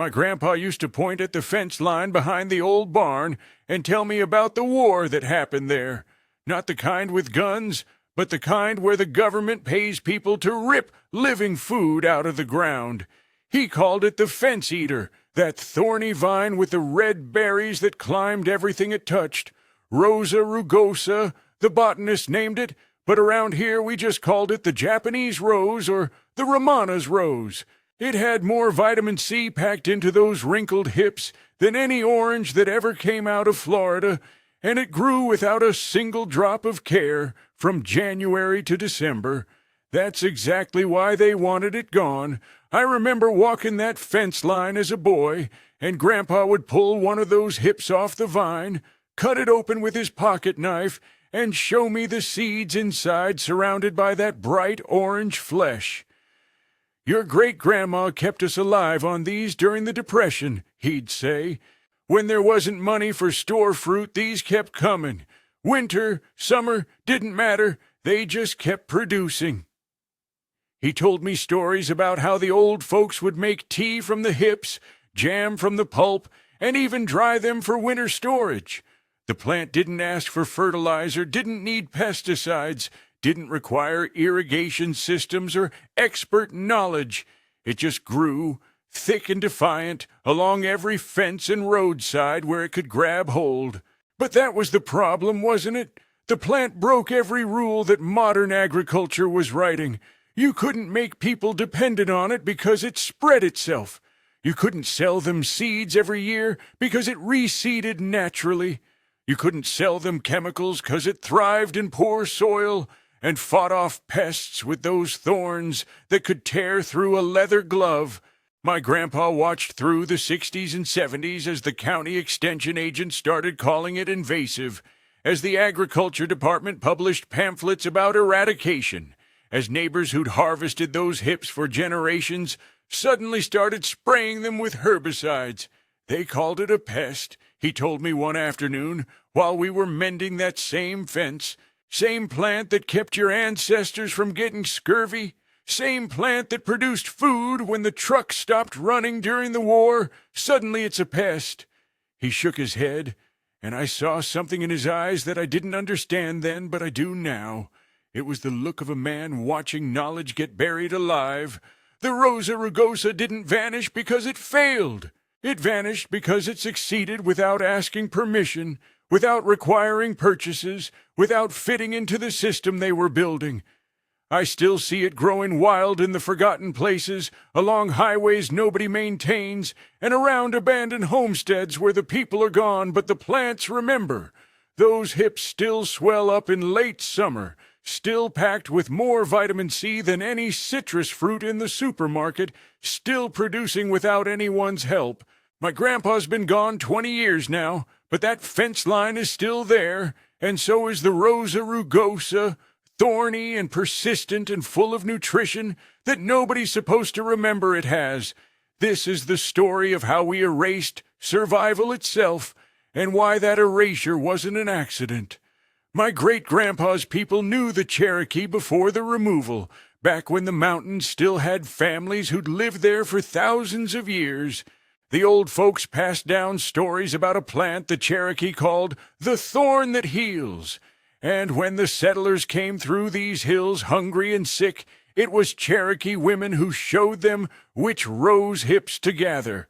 My grandpa used to point at the fence line behind the old barn and tell me about the war that happened there. Not the kind with guns, but the kind where the government pays people to rip living food out of the ground. He called it the fence eater, that thorny vine with the red berries that climbed everything it touched. Rosa rugosa, the botanist named it, but around here we just called it the Japanese rose or the Ramana's rose. It had more vitamin C packed into those wrinkled hips than any orange that ever came out of Florida, and it grew without a single drop of care from January to December. That's exactly why they wanted it gone. I remember walking that fence line as a boy, and Grandpa would pull one of those hips off the vine, cut it open with his pocket knife, and show me the seeds inside surrounded by that bright orange flesh. "Your great-grandma kept us alive on these during the Depression," he'd say. "When there wasn't money for store fruit, these kept coming. Winter, summer, didn't matter, they just kept producing." He told me stories about how the old folks would make tea from the hips, jam from the pulp, and even dry them for winter storage. The plant didn't ask for fertilizer, didn't need pesticides, didn't require irrigation systems or expert knowledge. It just grew, thick and defiant, along every fence and roadside where it could grab hold. But that was the problem, wasn't it? The plant broke every rule that modern agriculture was writing. You couldn't make people dependent on it because it spread itself. You couldn't sell them seeds every year because it reseeded naturally. You couldn't sell them chemicals because it thrived in poor soil and fought off pests with those thorns that could tear through a leather glove. My grandpa watched through the 60s and 70s as the county extension agent started calling it invasive, as the agriculture department published pamphlets about eradication, as neighbors who'd harvested those hips for generations suddenly started spraying them with herbicides. They called it a pest, he told me one afternoon while we were mending that same fence. Same plant that kept your ancestors from getting scurvy. Same plant that produced food when the trucks stopped running during the war. Suddenly it's a pest. He shook his head, and I saw something in his eyes that I didn't understand then, but I do now. It was the look of a man watching knowledge get buried alive. The Rosa rugosa didn't vanish because it failed. It vanished because it succeeded without asking permission, without requiring purchases, without fitting into the system they were building. I still see it growing wild in the forgotten places, along highways nobody maintains, and around abandoned homesteads where the people are gone but the plants remember. Those hips still swell up in late summer, still packed with more vitamin C than any citrus fruit in the supermarket, still producing without anyone's help. My grandpa's been gone 20 years now, but that fence line is still there, and so is the Rosa rugosa, thorny and persistent and full of nutrition that nobody's supposed to remember it has. This is the story of how we erased survival itself, and why that erasure wasn't an accident. My great-grandpa's people knew the Cherokee before the removal, back when the mountains still had families who'd lived there for thousands of years. The old folks passed down stories about a plant the Cherokee called the thorn that heals. And when the settlers came through these hills hungry and sick, it was Cherokee women who showed them which rose hips to gather.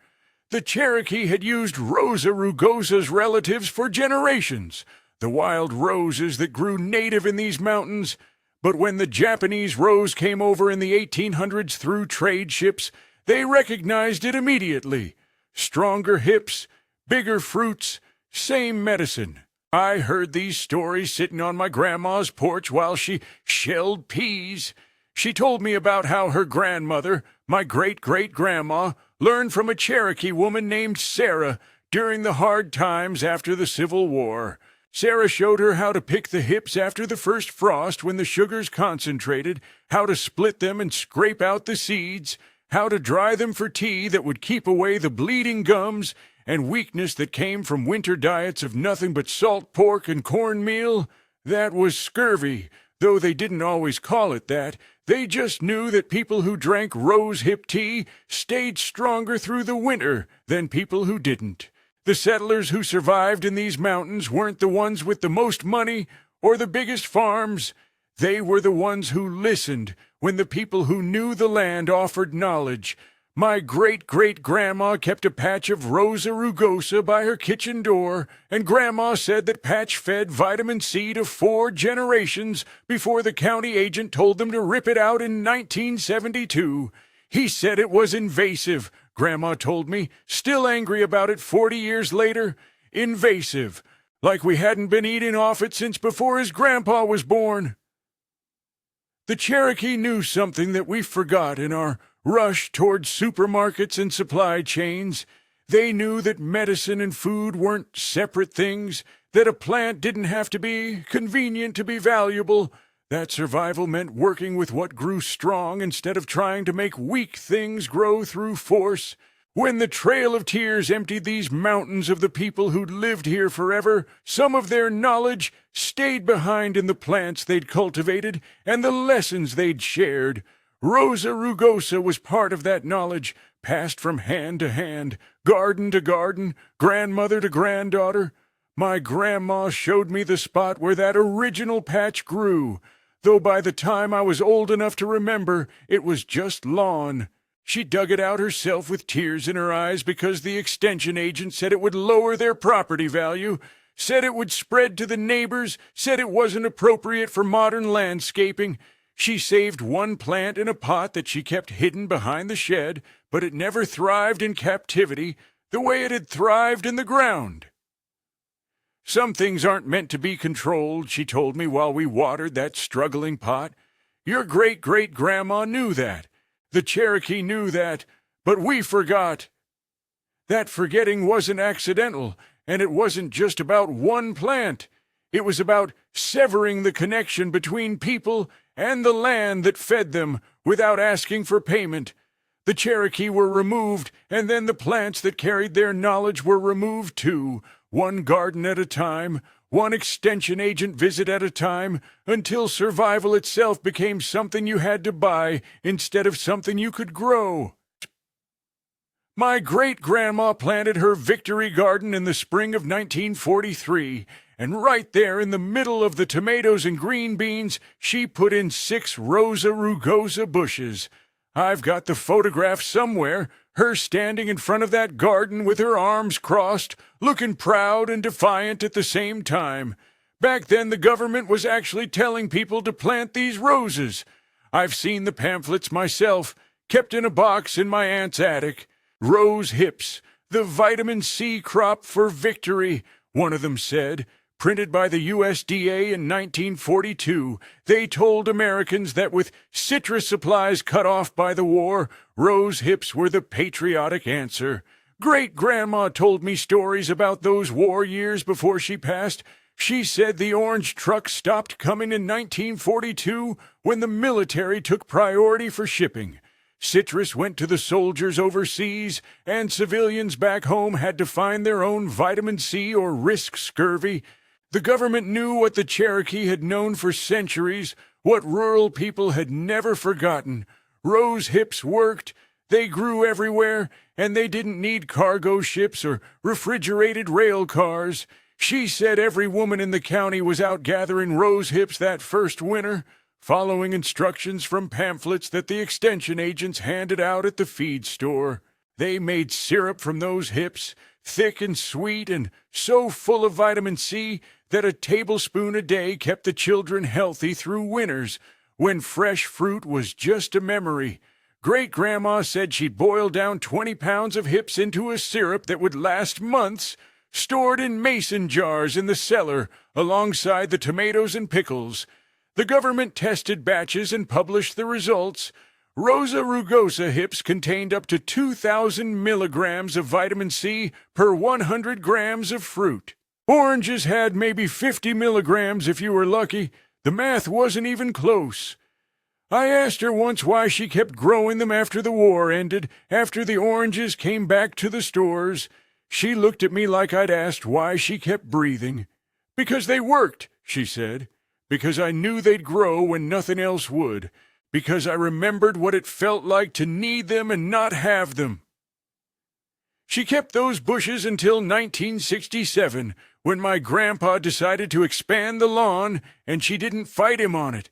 The Cherokee had used Rosa rugosa's relatives for generations, the wild roses that grew native in these mountains. But when the Japanese rose came over in the 1800s through trade ships, they recognized it immediately. Stronger hips, bigger fruits, same medicine. I heard these stories sitting on my grandma's porch while she shelled peas. She told me about how her grandmother, my great-great-grandma, learned from a Cherokee woman named Sarah during the hard times after the Civil War. Sarah showed her how to pick the hips after the first frost when the sugars concentrated, how to split them and scrape out the seeds, how to dry them for tea that would keep away the bleeding gums and weakness that came from winter diets of nothing but salt pork and cornmeal. That was scurvy, Though they didn't always call it that, they just knew that people who drank rosehip tea stayed stronger through the winter than people who didn't. The settlers who survived in these mountains weren't the ones with the most money or the biggest farms. They were the ones who listened when the people who knew the land offered knowledge. My great-great-grandma kept a patch of Rosa rugosa by her kitchen door, and Grandma said that patch fed vitamin C to 4 generations before the county agent told them to rip it out in 1972. He said it was invasive, Grandma told me, still angry about it 40 years later. Invasive. Like we hadn't been eating off it since before his grandpa was born. The Cherokee knew something that we forgot in our rush towards supermarkets and supply chains. They knew that medicine and food weren't separate things, that a plant didn't have to be convenient to be valuable, that survival meant working with what grew strong instead of trying to make weak things grow through force. When the Trail of Tears emptied these mountains of the people who'd lived here forever, some of their knowledge stayed behind in the plants they'd cultivated and the lessons they'd shared. Rosa rugosa was part of that knowledge, passed from hand to hand, garden to garden, grandmother to granddaughter. My grandma showed me the spot where that original patch grew, though by the time I was old enough to remember, it was just lawn. She dug it out herself with tears in her eyes because the extension agent said it would lower their property value, said it would spread to the neighbors, said it wasn't appropriate for modern landscaping. She saved one plant in a pot that she kept hidden behind the shed, but it never thrived in captivity the way it had thrived in the ground. Some things aren't meant to be controlled, she told me while we watered that struggling pot. Your great-great-grandma knew that. The Cherokee knew that, but we forgot. That forgetting wasn't accidental, and it wasn't just about one plant. It was about severing the connection between people and the land that fed them without asking for payment. The Cherokee were removed, and then the plants that carried their knowledge were removed too, one garden at a time, one extension agent visit at a time, until survival itself became something you had to buy instead of something you could grow. My great-grandma planted her victory garden in the spring of 1943, and right there in the middle of the tomatoes and green beans, she put in 6 Rosa rugosa bushes. I've got the photograph somewhere, her standing in front of that garden with her arms crossed, looking proud and defiant at the same time. Back then the government was actually telling people to plant these roses. I've seen the pamphlets myself, kept in a box in my aunt's attic. Rose hips, the vitamin C crop for victory, one of them said. Printed by the USDA in 1942, they told Americans that with citrus supplies cut off by the war, rose hips were the patriotic answer. Great-grandma told me stories about those war years before she passed. She said the orange truck stopped coming in 1942 when the military took priority for shipping. Citrus went to the soldiers overseas, and civilians back home had to find their own vitamin C or risk scurvy. The government knew what the Cherokee had known for centuries, what rural people had never forgotten. Rose hips worked, they grew everywhere, and they didn't need cargo ships or refrigerated rail cars. She said every woman in the county was out gathering rose hips that first winter, following instructions from pamphlets that the extension agents handed out at the feed store. They made syrup from those hips, thick and sweet and so full of vitamin C that a tablespoon a day kept the children healthy through winters, when fresh fruit was just a memory. Great-grandma said she'd boil down 20 pounds of hips into a syrup that would last months, stored in mason jars in the cellar alongside the tomatoes and pickles. The government tested batches and published the results. Rosa rugosa hips contained up to 2,000 milligrams of vitamin C per 100 grams of fruit. Oranges had maybe 50 milligrams if you were lucky. The math wasn't even close. I asked her once why she kept growing them after the war ended, after the oranges came back to the stores. She looked at me like I'd asked why she kept breathing. Because they worked, she said. because I knew they'd grow when nothing else would, because I remembered what it felt like to need them and not have them. She kept those bushes until 1967, when my grandpa decided to expand the lawn, and she didn't fight him on it.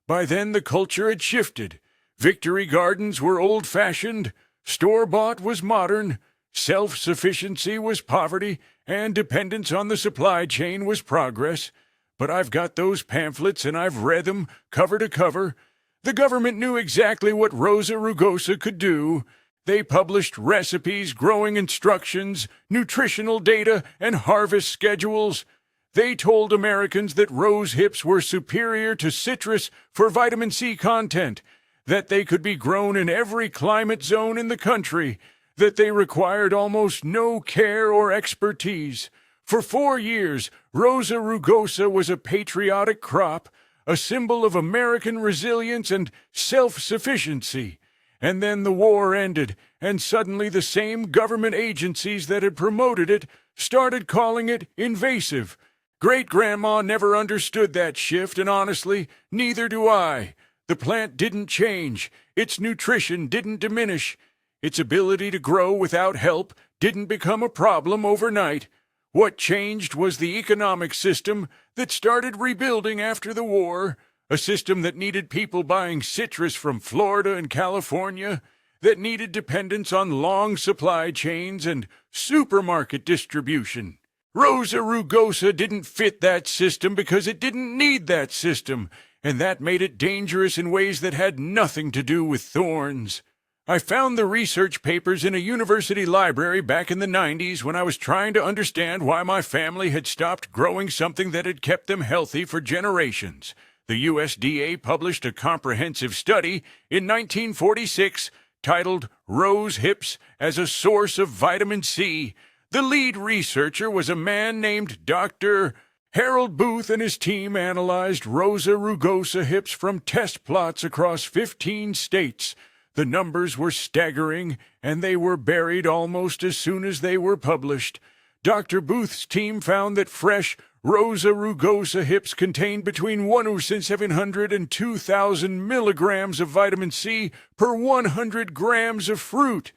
By then the culture had shifted. Victory gardens were old-fashioned, store-bought was modern, self-sufficiency was poverty, and dependence on the supply chain was progress. But I've got those pamphlets and I've read them cover to cover. The government knew exactly what Rosa rugosa could do. They published recipes, growing instructions, nutritional data, and harvest schedules. They told Americans that rose hips were superior to citrus for vitamin C content, that they could be grown in every climate zone in the country, that they required almost no care or expertise. For 4 years, Rosa rugosa was a patriotic crop, a symbol of American resilience and self-sufficiency. And then the war ended, and suddenly the same government agencies that had promoted it started calling it invasive. Great-grandma never understood that shift, and honestly, neither do I. The plant didn't change. Its nutrition didn't diminish. Its ability to grow without help didn't become a problem overnight. What changed was the economic system that started rebuilding after the war, a system that needed people buying citrus from Florida and California, that needed dependence on long supply chains and supermarket distribution. Rosa rugosa didn't fit that system because it didn't need that system, and that made it dangerous in ways that had nothing to do with thorns. I found the research papers in a university library back in the 90s when I was trying to understand why my family had stopped growing something that had kept them healthy for generations. The USDA published a comprehensive study in 1946 titled Rose Hips as a Source of Vitamin C. The lead researcher was a man named Dr. Harold Booth, and his team analyzed Rosa rugosa hips from test plots across 15 states. The numbers were staggering, and they were buried almost as soon as they were published. Dr. Booth's team found that fresh Rosa rugosa hips contained between 1,700 and 2,000 milligrams of vitamin C per 100 grams of fruit.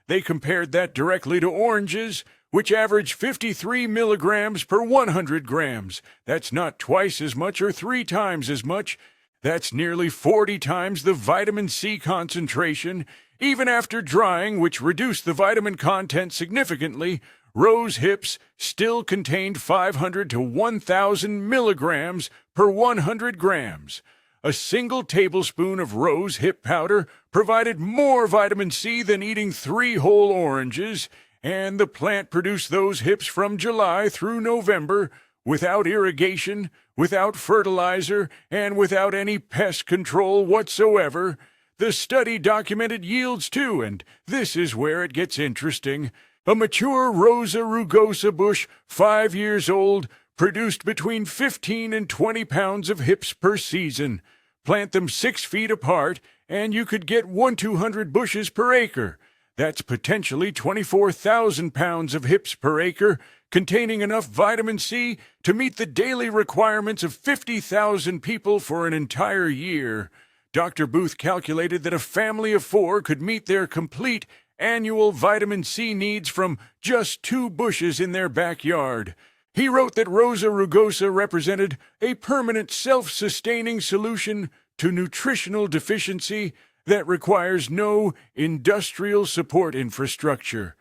They compared that directly to oranges, which average 53 milligrams per 100 grams. That's not twice as much or 3 times as much. That's nearly 40 times the vitamin C concentration. Even after drying, which reduced the vitamin content significantly, rose hips still contained 500 to 1,000 milligrams per 100 grams. A single tablespoon of rose hip powder provided more vitamin C than eating 3 whole oranges, and the plant produced those hips from July through November, without irrigation, without fertilizer, and without any pest control whatsoever. The study documented yields too, and this is where it gets interesting. A mature Rosa rugosa bush, 5 years old, produced between 15 and 20 pounds of hips per season. Plant them 6 feet apart, and you could get 1,200 bushes per acre. That's potentially 24,000 pounds of hips per acre, containing enough vitamin C to meet the daily requirements of 50,000 people for an entire year. Dr. Booth calculated that a family of 4 could meet their complete annual vitamin C needs from just 2 bushes in their backyard. He wrote that Rosa rugosa represented a permanent self-sustaining solution to nutritional deficiency that requires no industrial support infrastructure.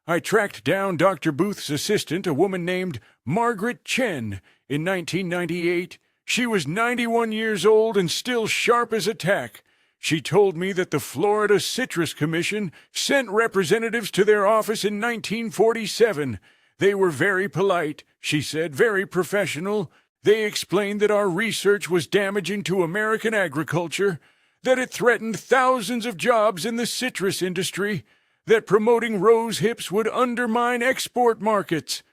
I tracked down Dr. Booth's assistant, a woman named Margaret Chen, in 1998. She was 91 years old and still sharp as a tack. She told me that the Florida Citrus Commission sent representatives to their office in 1947. They were very polite, she said, very professional. They explained that our research was damaging to American agriculture, that it threatened thousands of jobs in the citrus industry, that promoting rose hips would undermine export markets.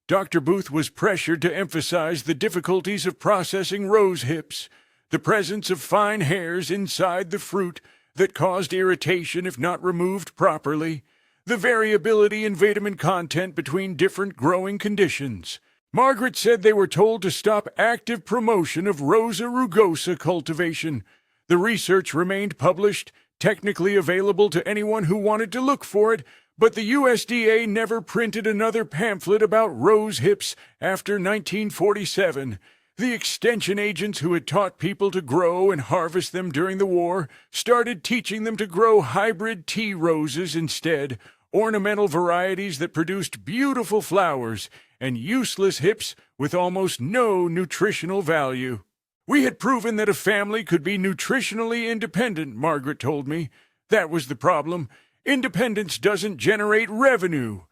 Dr. Booth was pressured to emphasize the difficulties of processing rose hips, the presence of fine hairs inside the fruit that caused irritation if not removed properly, the variability in vitamin content between different growing conditions. Margaret said they were told to stop active promotion of Rosa rugosa cultivation. The research remained published, technically available to anyone who wanted to look for it, but the USDA never printed another pamphlet about rose hips after 1947. The extension agents who had taught people to grow and harvest them during the war started teaching them to grow hybrid tea roses instead, ornamental varieties that produced beautiful flowers, and useless hips with almost no nutritional value. We had proven that a family could be nutritionally independent, Margaret told me. That was the problem. Independence doesn't generate revenue.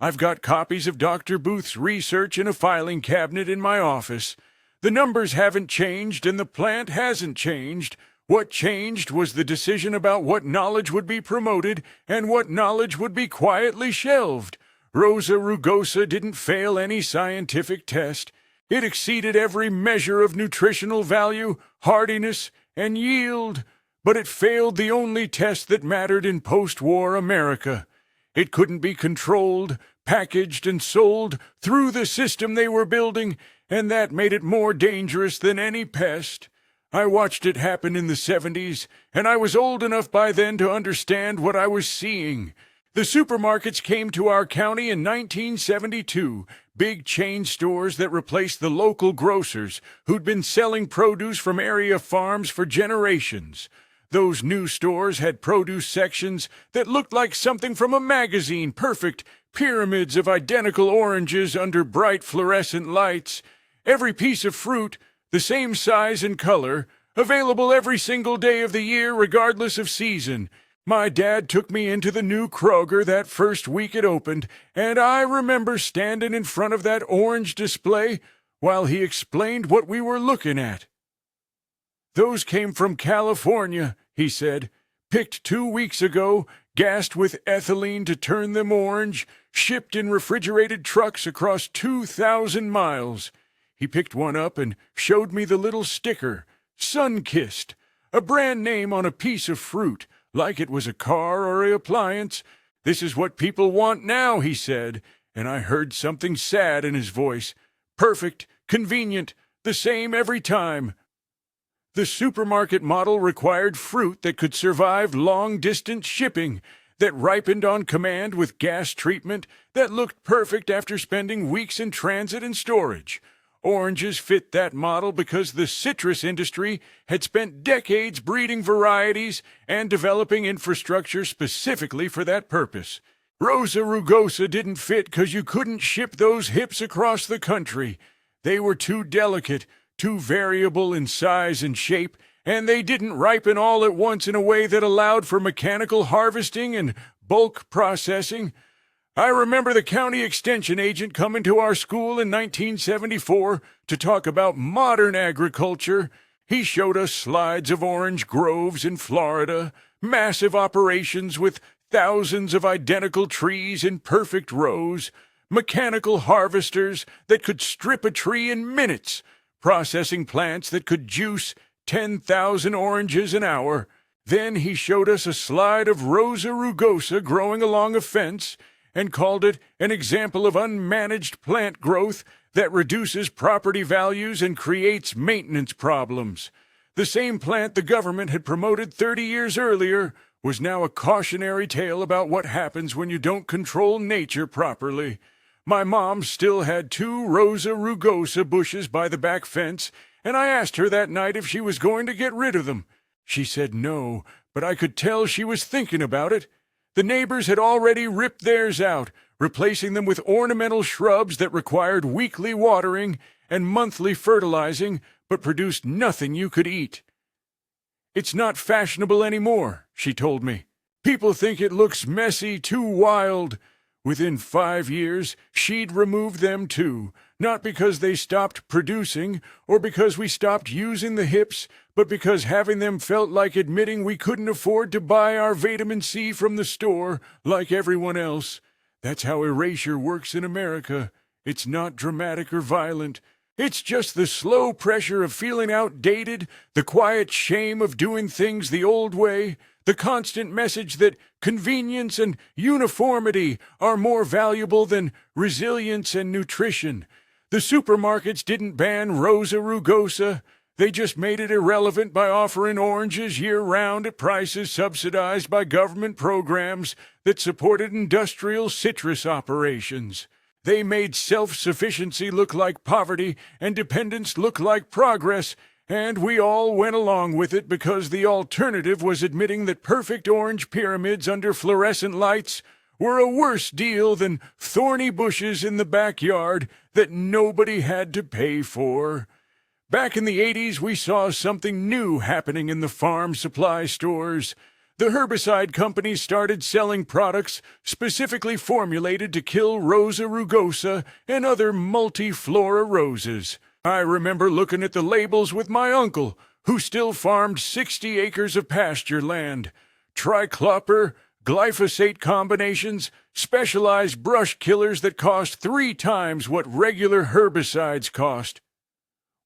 I've got copies of Dr. Booth's research in a filing cabinet in my office. The numbers haven't changed and the plant hasn't changed. What changed was the decision about what knowledge would be promoted and what knowledge would be quietly shelved. Rosa rugosa didn't fail any scientific test. It exceeded every measure of nutritional value, hardiness, and yield, but it failed the only test that mattered in post-war America. It couldn't be controlled, packaged, and sold through the system they were building, and that made it more dangerous than any pest. I watched it happen in the 70s, and I was old enough by then to understand what I was seeing. The supermarkets came to our county in 1972, big chain stores that replaced the local grocers who'd been selling produce from area farms for generations. Those new stores had produce sections that looked like something from a magazine, perfect pyramids of identical oranges under bright fluorescent lights. Every piece of fruit, the same size and color, available every single day of the year regardless of season. My dad took me into the new Kroger that first week it opened, and I remember standing in front of that orange display while he explained what we were looking at. "Those came from California," he said, "picked 2 weeks ago, gassed with ethylene to turn them orange, shipped in refrigerated trucks across 2,000 miles. He picked one up and showed me the little sticker, Sun-Kissed, a brand name on a piece of fruit, like it was a car or an appliance. "This is what people want now," he said, and I heard something sad in his voice. "Perfect, convenient, the same every time." The supermarket model required fruit that could survive long-distance shipping, that ripened on command with gas treatment, that looked perfect after spending weeks in transit and storage. Oranges fit that model because the citrus industry had spent decades breeding varieties and developing infrastructure specifically for that purpose. Rosa rugosa didn't fit because you couldn't ship those hips across the country. They were too delicate, too variable in size and shape, and they didn't ripen all at once in a way that allowed for mechanical harvesting and bulk processing. I remember the county extension agent coming to our school in 1974 to talk about modern agriculture. He showed us slides of orange groves in Florida, massive operations with thousands of identical trees in perfect rows, mechanical harvesters that could strip a tree in minutes, processing plants that could juice 10,000 oranges an hour. Then he showed us a slide of Rosa rugosa growing along a fence, and called it an example of unmanaged plant growth that reduces property values and creates maintenance problems. The same plant the government had promoted 30 years earlier was now a cautionary tale about what happens when you don't control nature properly. My mom still had 2 Rosa rugosa bushes by the back fence, and I asked her that night if she was going to get rid of them. She said no, but I could tell she was thinking about it. The neighbors had already ripped theirs out, replacing them with ornamental shrubs that required weekly watering and monthly fertilizing, but produced nothing you could eat. "It's not fashionable anymore," she told me. "People think it looks messy, too wild." Within 5 years, she'd removed them too, not because they stopped producing or because we stopped using the hips, but because having them felt like admitting we couldn't afford to buy our vitamin C from the store like everyone else. That's how erasure works in America. It's not dramatic or violent. It's just the slow pressure of feeling outdated, the quiet shame of doing things the old way, the constant message that convenience and uniformity are more valuable than resilience and nutrition. The supermarkets didn't ban Rosa rugosa. They just made it irrelevant by offering oranges year-round at prices subsidized by government programs that supported industrial citrus operations. They made self-sufficiency look like poverty and dependence look like progress, and we all went along with it because the alternative was admitting that perfect orange pyramids under fluorescent lights were a worse deal than thorny bushes in the backyard that nobody had to pay for. Back in the 80s, we saw something new happening in the farm supply stores. The herbicide companies started selling products specifically formulated to kill Rosa rugosa and other multiflora roses. I remember looking at the labels with my uncle, who still farmed 60 acres of pasture land. Tricloper, glyphosate combinations, specialized brush killers that cost 3 times what regular herbicides cost.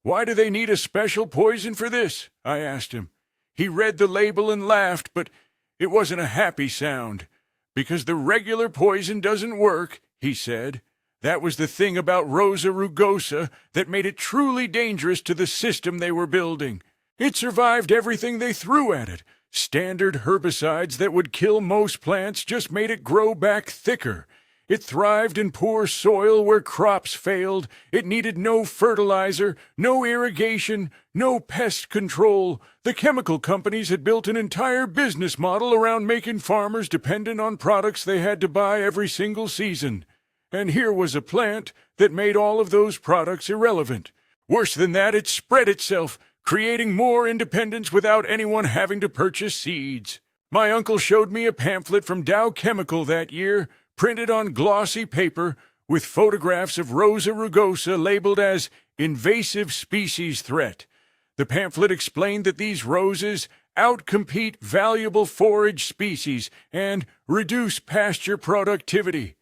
"Why do they need a special poison for this?" I asked him. He read the label and laughed, but it wasn't a happy sound. "Because the regular poison doesn't work," he said. That was the thing about Rosa rugosa that made it truly dangerous to the system they were building. It survived everything they threw at it. Standard herbicides that would kill most plants just made it grow back thicker. It thrived in poor soil where crops failed. It needed no fertilizer, no irrigation, no pest control. The chemical companies had built an entire business model around making farmers dependent on products they had to buy every single season. And here was a plant that made all of those products irrelevant. Worse than that, it spread itself, creating more independence without anyone having to purchase seeds. My uncle showed me a pamphlet from Dow Chemical that year, printed on glossy paper, with photographs of Rosa rugosa labeled as invasive species threat. The pamphlet explained that these roses outcompete valuable forage species and reduce pasture productivity.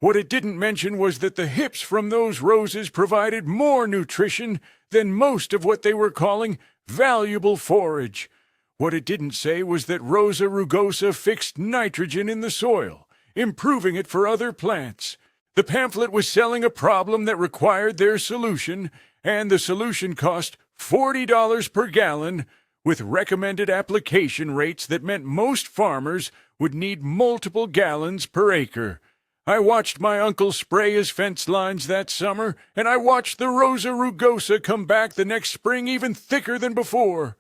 What it didn't mention was that the hips from those roses provided more nutrition than most of what they were calling valuable forage. What it didn't say was that Rosa rugosa fixed nitrogen in the soil, improving it for other plants. The pamphlet was selling a problem that required their solution, and the solution cost $40 per gallon, with recommended application rates that meant most farmers would need multiple gallons per acre. I watched my uncle spray his fence lines that summer, and I watched the Rosa rugosa come back the next spring even thicker than before.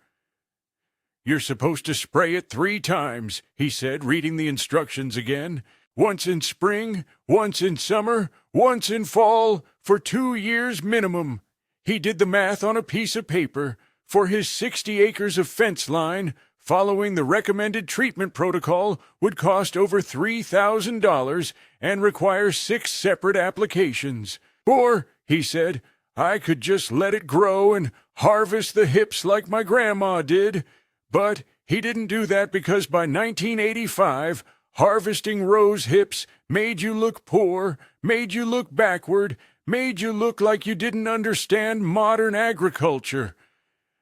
"You're supposed to spray it 3 times, he said, reading the instructions again. "Once in spring, once in summer, once in fall, for 2 years minimum." He did the math on a piece of paper. For his 60 acres of fence line, following the recommended treatment protocol would cost over $3,000 and require 6 separate applications. Or, he said, I could just let it grow and harvest the hips like my grandma did. But he didn't do that because by 1985, harvesting rose hips made you look poor, made you look backward, made you look like you didn't understand modern agriculture.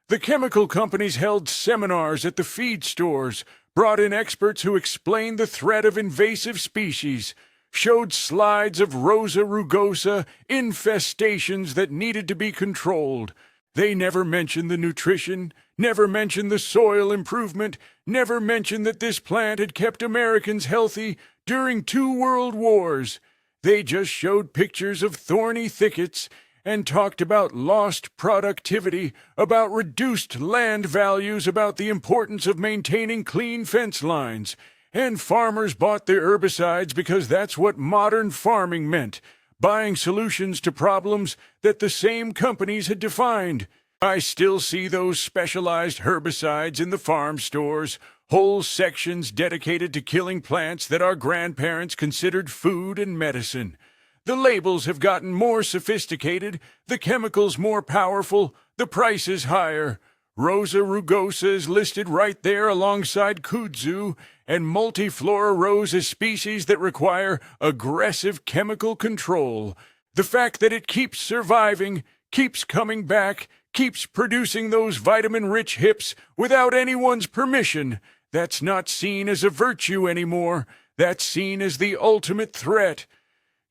The chemical companies held seminars at the feed stores, brought in experts who explained the threat of invasive species, showed slides of Rosa rugosa infestations that needed to be controlled. They never mentioned the nutrition, never mentioned the soil improvement, never mentioned that this plant had kept Americans healthy during 2 world wars. They just showed pictures of thorny thickets and talked about lost productivity, about reduced land values, about the importance of maintaining clean fence lines. And farmers bought their herbicides because that's what modern farming meant, buying solutions to problems that the same companies had defined. I still see those specialized herbicides in the farm stores, whole sections dedicated to killing plants that our grandparents considered food and medicine. The labels have gotten more sophisticated, the chemicals more powerful, the prices higher. Rosa rugosa is listed right there alongside kudzu, and multiflora rose as species that require aggressive chemical control. The fact that it keeps surviving, keeps coming back, keeps producing those vitamin-rich hips without anyone's permission, that's not seen as a virtue anymore. That's seen as the ultimate threat.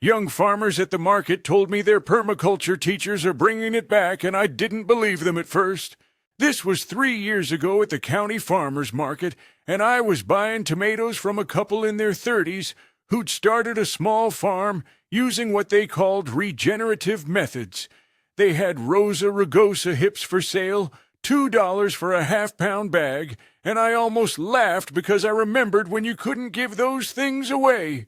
Young farmers at the market told me their permaculture teachers are bringing it back, and I didn't believe them at first. This was 3 years ago at the county farmers market, and I was buying tomatoes from a couple in their 30s who'd started a small farm using what they called regenerative methods. They had Rosa rugosa hips for sale, $2 for a half-pound bag, and I almost laughed because I remembered when you couldn't give those things away.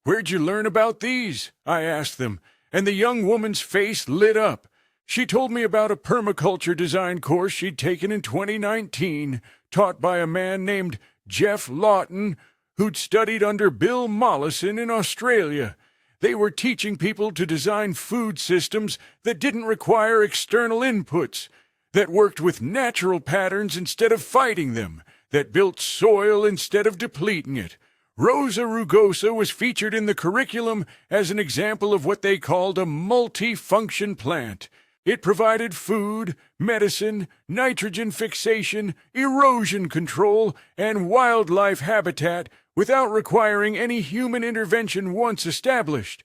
"Where'd you learn about these?" I asked them, and the young woman's face lit up. She told me about a permaculture design course she'd taken in 2019, taught by a man named Jeff Lawton, who'd studied under Bill Mollison in Australia. They were teaching people to design food systems that didn't require external inputs, that worked with natural patterns instead of fighting them, that built soil instead of depleting it. Rosa rugosa was featured in the curriculum as an example of what they called a multi-function plant. It provided food, medicine, nitrogen fixation, erosion control, and wildlife habitat without requiring any human intervention once established.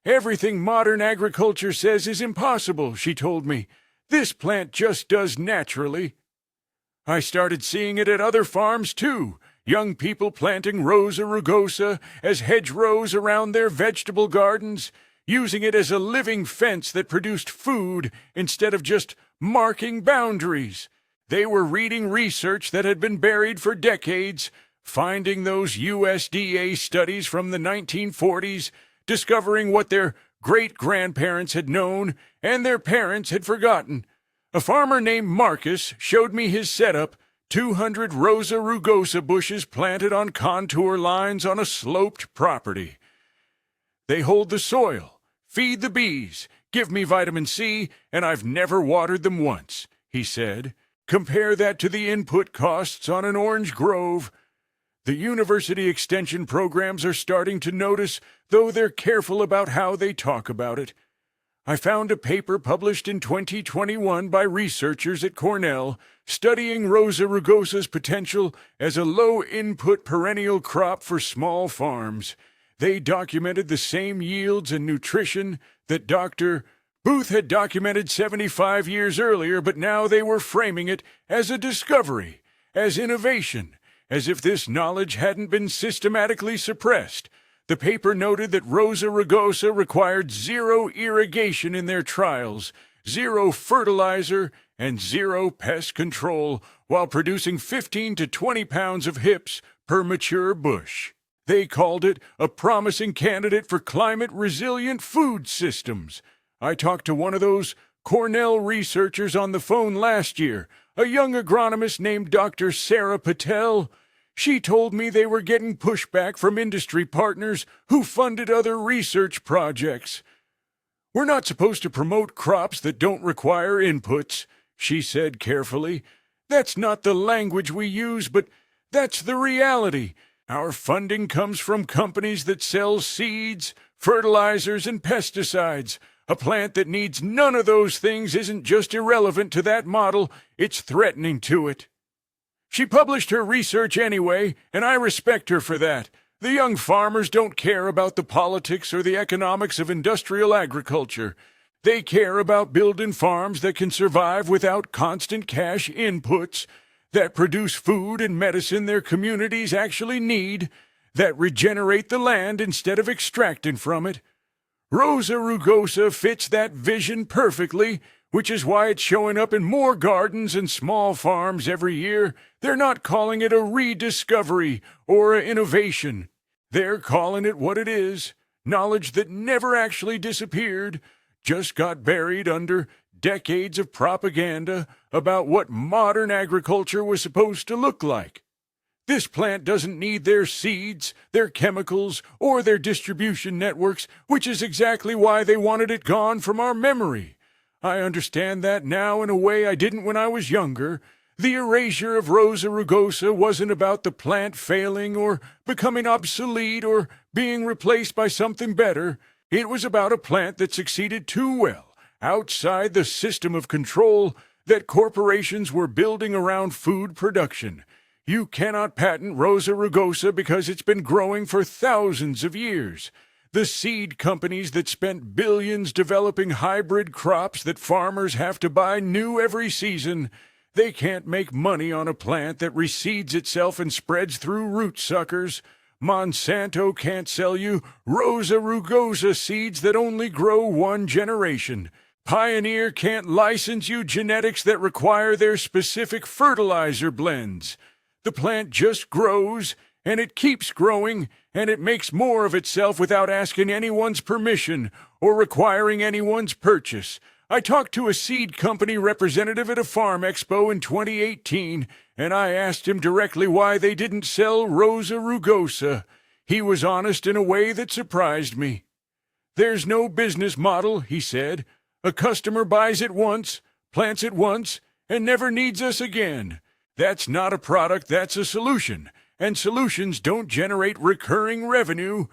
"Everything modern agriculture says is impossible," she told me. "This plant just does naturally." I started seeing it at other farms too. Young people planting Rosa rugosa as hedgerows around their vegetable gardens, using it as a living fence that produced food instead of just marking boundaries. They were reading research that had been buried for decades, finding those USDA studies from the 1940s, discovering what their great-grandparents had known and their parents had forgotten. A farmer named Marcus showed me his setup, 200 Rosa rugosa bushes planted on contour lines on a sloped property. "They hold the soil, feed the bees, give me vitamin C, and I've never watered them once," he said. "Compare that to the input costs on an orange grove." The university extension programs are starting to notice, though they're careful about how they talk about it. I found a paper published in 2021 by researchers at Cornell studying Rosa rugosa's potential as a low-input perennial crop for small farms. They documented the same yields and nutrition that Dr. Booth had documented 75 years earlier, but now they were framing it as a discovery, as innovation, as if this knowledge hadn't been systematically suppressed. The paper noted that Rosa rugosa required 0 irrigation in their trials, 0 fertilizer, and 0 pest control, while producing 15 to 20 pounds of hips per mature bush. They called it a promising candidate for climate-resilient food systems. I talked to one of those Cornell researchers on the phone last year, a young agronomist named Dr. Sarah Patel. She told me they were getting pushback from industry partners who funded other research projects. "We're not supposed to promote crops that don't require inputs," she said carefully. "That's not the language we use, but that's the reality. Our funding comes from companies that sell seeds, fertilizers, and pesticides. A plant that needs none of those things isn't just irrelevant to that model, it's threatening to it." She published her research anyway, and I respect her for that. The young farmers don't care about the politics or the economics of industrial agriculture. They care about building farms that can survive without constant cash inputs, that produce food and medicine their communities actually need, that regenerate the land instead of extracting from it. Rosa rugosa fits that vision perfectly, which is why it's showing up in more gardens and small farms every year. They're not calling it a rediscovery or an innovation. They're calling it what it is, knowledge that never actually disappeared, just got buried under decades of propaganda about what modern agriculture was supposed to look like. This plant doesn't need their seeds, their chemicals, or their distribution networks, which is exactly why they wanted it gone from our memory. I understand that now in a way I didn't when I was younger. The erasure of Rosa rugosa wasn't about the plant failing or becoming obsolete or being replaced by something better. It was about a plant that succeeded too well outside the system of control that corporations were building around food production. You cannot patent Rosa rugosa because it's been growing for thousands of years. The seed companies that spent billions developing hybrid crops that farmers have to buy new every season. They can't make money on a plant that reseeds itself and spreads through root suckers. Monsanto can't sell you Rosa rugosa seeds that only grow one generation. Pioneer can't license you genetics that require their specific fertilizer blends. The plant just grows, and it keeps growing, and it makes more of itself without asking anyone's permission or requiring anyone's purchase. I talked to a seed company representative at a farm expo in 2018, and I asked him directly why they didn't sell Rosa rugosa. He was honest in a way that surprised me. "There's no business model," he said. "A customer buys it once, plants it once, and never needs us again. That's not a product, that's a solution. And solutions don't generate recurring revenue."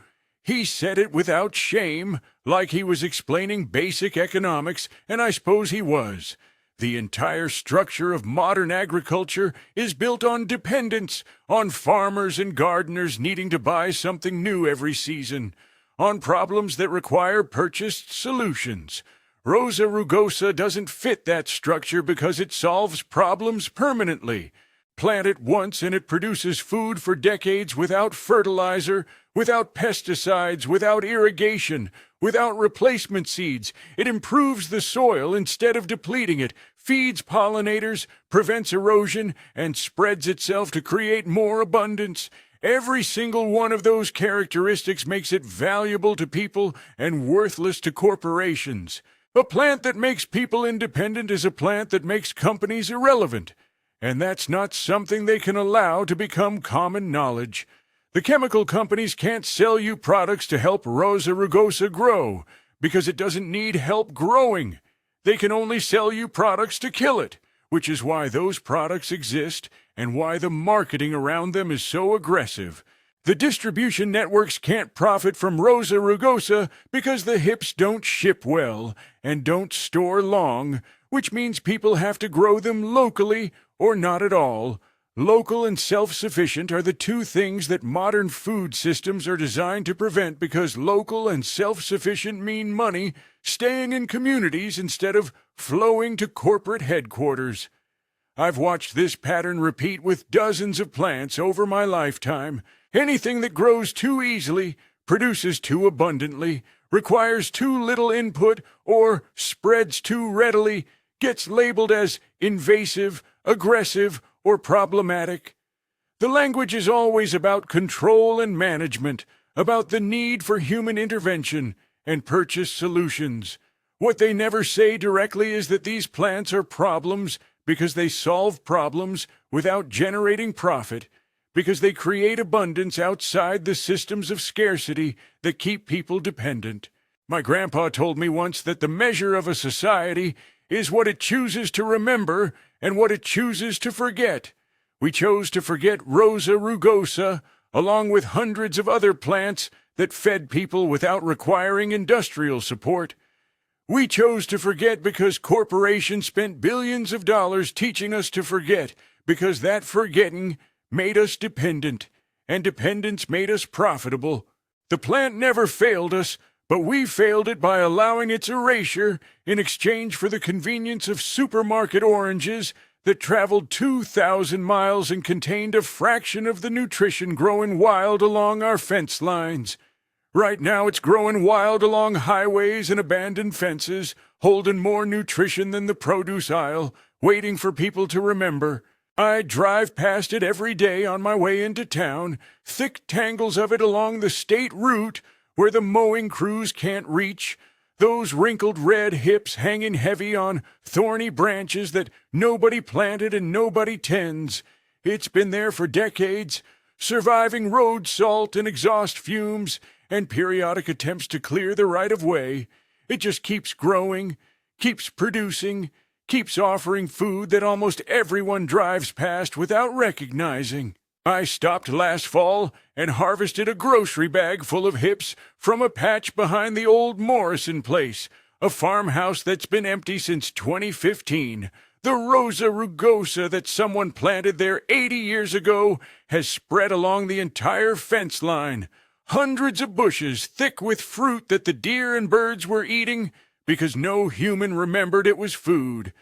He said it without shame, like he was explaining basic economics, and I suppose he was. The entire structure of modern agriculture is built on dependence, on farmers and gardeners needing to buy something new every season, on problems that require purchased solutions. Rosa rugosa doesn't fit that structure because it solves problems permanently. Plant it once and it produces food for decades without fertilizer, without pesticides, without irrigation, without replacement seeds. It improves the soil instead of depleting it, feeds pollinators, prevents erosion, and spreads itself to create more abundance. Every single one of those characteristics makes it valuable to people and worthless to corporations. A plant that makes people independent is a plant that makes companies irrelevant. And that's not something they can allow to become common knowledge. The chemical companies can't sell you products to help Rosa rugosa grow, because it doesn't need help growing. They can only sell you products to kill it, which is why those products exist and why the marketing around them is so aggressive. The distribution networks can't profit from Rosa rugosa because the hips don't ship well and don't store long, which means people have to grow them locally or not at all. Local and self-sufficient are the two things that modern food systems are designed to prevent, because local and self-sufficient mean money staying in communities instead of flowing to corporate headquarters. I've watched this pattern repeat with dozens of plants over my lifetime. Anything that grows too easily, produces too abundantly, requires too little input, or spreads too readily gets labeled as invasive, aggressive, or problematic. The language is always about control and management, about the need for human intervention and purchase solutions. What they never say directly is that these plants are problems because they solve problems without generating profit, because they create abundance outside the systems of scarcity that keep people dependent. My grandpa told me once that the measure of a society is what it chooses to remember and what it chooses to forget. We chose to forget Rosa rugosa, along with hundreds of other plants that fed people without requiring industrial support. We chose to forget because corporations spent billions of dollars teaching us to forget, because that forgetting made us dependent, and dependence made us profitable. The plant never failed us, but we failed it by allowing its erasure in exchange for the convenience of supermarket oranges that traveled 2,000 miles and contained a fraction of the nutrition growing wild along our fence lines. Right now it's growing wild along highways and abandoned fences, holding more nutrition than the produce aisle, waiting for people to remember. I drive past it every day on my way into town, thick tangles of it along the state route where the mowing crews can't reach, those wrinkled red hips hanging heavy on thorny branches that nobody planted and nobody tends. It's been there for decades, surviving road salt and exhaust fumes and periodic attempts to clear the right-of-way. It just keeps growing, keeps producing, keeps offering food that almost everyone drives past without recognizing. I stopped last fall and harvested a grocery bag full of hips from a patch behind the old Morrison place, a farmhouse that's been empty since 2015. The Rosa rugosa that someone planted there 80 years ago has spread along the entire fence line. hundreds of bushes thick with fruit that the deer and birds were eating because no human remembered it was food.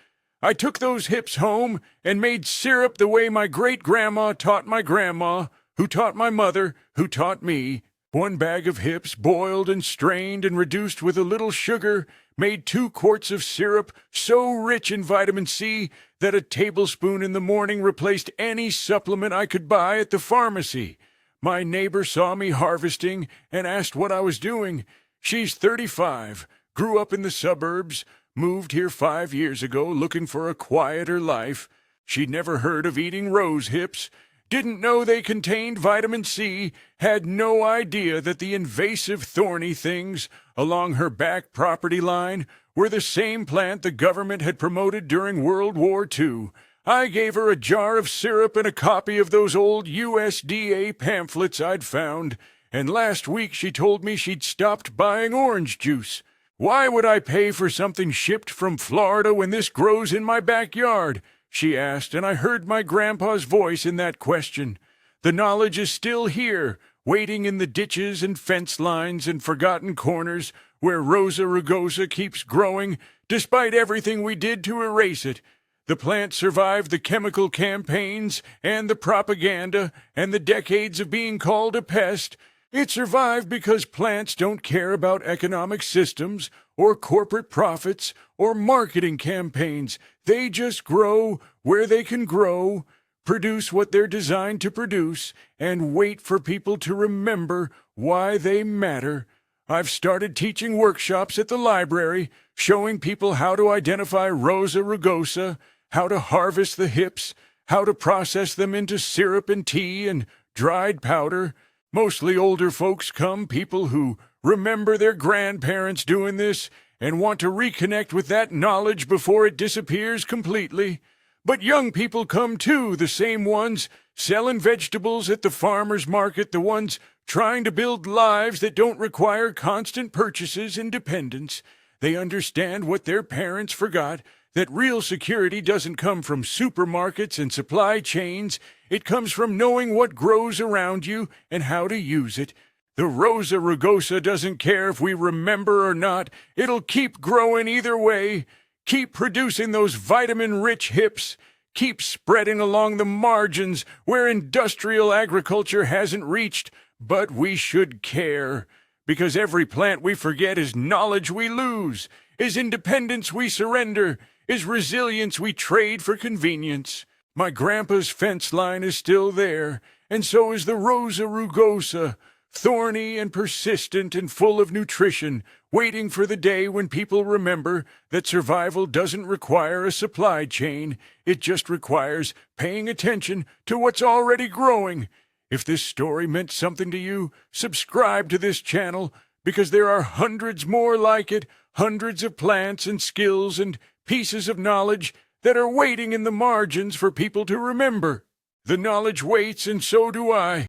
I took those hips home and made syrup the way my great-grandma taught my grandma, who taught my mother, who taught me. 1 bag of hips boiled and strained and reduced with a little sugar made 2 quarts of syrup so rich in vitamin C that a tablespoon in the morning replaced any supplement I could buy at the pharmacy. My neighbor saw me harvesting and asked what I was doing. She's 35, grew up in the suburbs, moved here 5 years ago looking for a quieter life. She'd never heard of eating rose hips, didn't know they contained vitamin C, had no idea that the invasive thorny things along her back property line were the same plant the government had promoted during World War II. I gave her a jar of syrup and a copy of those old USDA pamphlets I'd found, and last week she told me she'd stopped buying orange juice. Why would I pay for something shipped from Florida when this grows in my backyard? She asked, and I heard my grandpa's voice in that question. The knowledge is still here, waiting in the ditches and fence lines and forgotten corners where Rosa rugosa keeps growing, despite everything we did to erase it. The plant survived the chemical campaigns and the propaganda and the decades of being called a pest. It survived because plants don't care about economic systems or corporate profits or marketing campaigns. They just grow where they can grow, produce what they're designed to produce, and wait for people to remember why they matter. I've started teaching workshops at the library, showing people how to identify Rosa rugosa, how to harvest the hips, how to process them into syrup and tea and dried powder. Mostly older folks come, people who remember their grandparents doing this and want to reconnect with that knowledge before it disappears completely. But young people come too, the same ones selling vegetables at the farmer's market, the ones trying to build lives that don't require constant purchases and dependence. They understand what their parents forgot, that real security doesn't come from supermarkets and supply chains. It comes from knowing what grows around you and how to use it. The Rosa rugosa doesn't care if we remember or not. It'll keep growing either way. Keep producing those vitamin-rich hips. Keep spreading along the margins where industrial agriculture hasn't reached. But we should care, because every plant we forget is knowledge we lose, is independence we surrender, is resilience we trade for convenience. My grandpa's fence line is still there, and so is the Rosa rugosa, thorny and persistent and full of nutrition, waiting for the day when people remember that survival doesn't require a supply chain. It just requires paying attention to what's already growing. If this story meant something to you, subscribe to this channel, because there are hundreds more like it, hundreds of plants and skills and pieces of knowledge that are waiting in the margins for people to remember. The knowledge waits, and so do I.